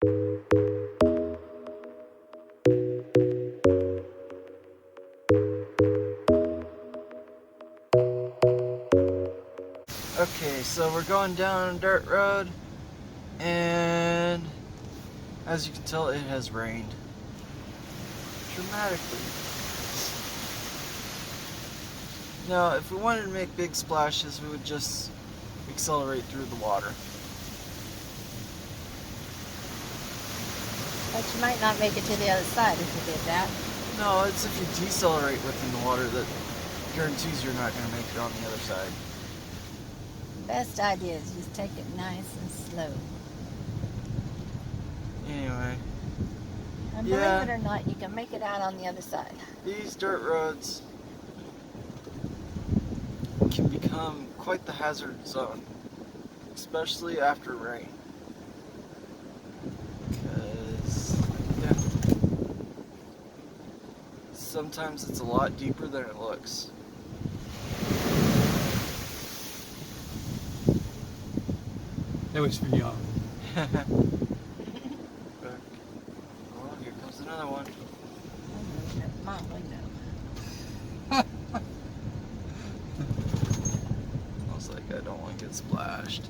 Okay, so we're going down a dirt road, and as you can tell, it has rained dramatically. Now, if we wanted to make big splashes, we would just accelerate through the water. But you might not make it to the other side if you did that. No, it's if you decelerate within the water that guarantees you're not going to make it on the other side. Best idea is just take it nice and slow. Anyway, And yeah. believe it or not, you can make it out on the other side. These dirt roads can become quite the hazard zone, especially after rain. Because, yeah, sometimes it's a lot deeper than it looks. That was for y'all. Oh, here comes another one. Mom, window. Smells like I don't want to get splashed.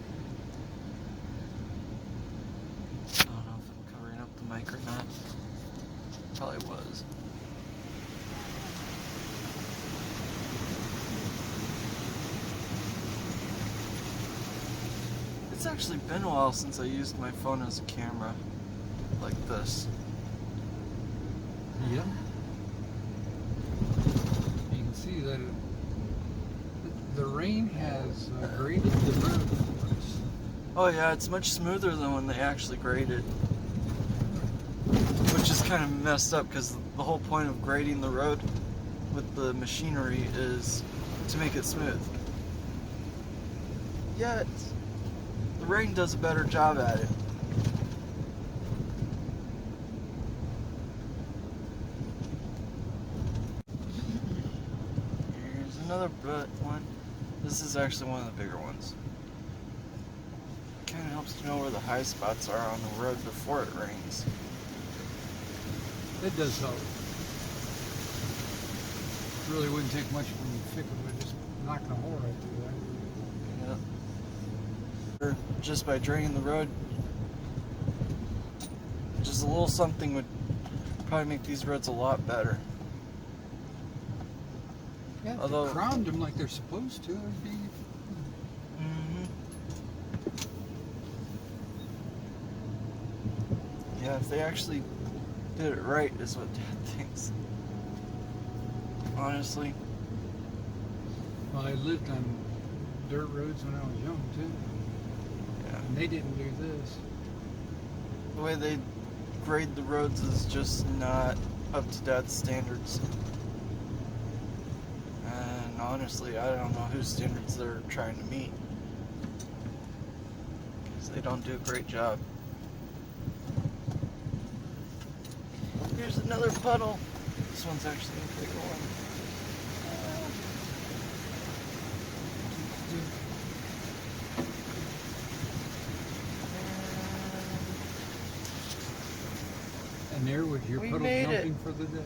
I don't know if I'm covering up the mic or not. Probably was. It's actually been a while since I used my phone as a camera like this. Yeah. You can see that the rain has graded the road for us. Oh yeah, it's much smoother than when they actually grade it. Which is kind of messed up because the whole point of grading the road with the machinery is to make it smooth. Yet, the rain does a better job at it. Here's another one. This is actually one of the bigger ones. Kind of helps to know where the high spots are on the road before it rains. That does help. Really wouldn't take much when you fix it with just knocking a hole right through that. Yeah. Or just by draining the road, just a little something would probably make these roads a lot better. Yeah, if Although- they crowned them like they're supposed to, it'd be. Yeah, if they actually did it right, is what Dad thinks. Honestly. Well, I lived on dirt roads when I was young too, Yeah. and they didn't do this. The way they grade the roads is just not up to Dad's standards. And honestly, I don't know whose standards they're trying to meet. Because they don't do a great job. Here's another puddle. This one's actually a bigger one. And there was your We puddle made it. jumping for the day.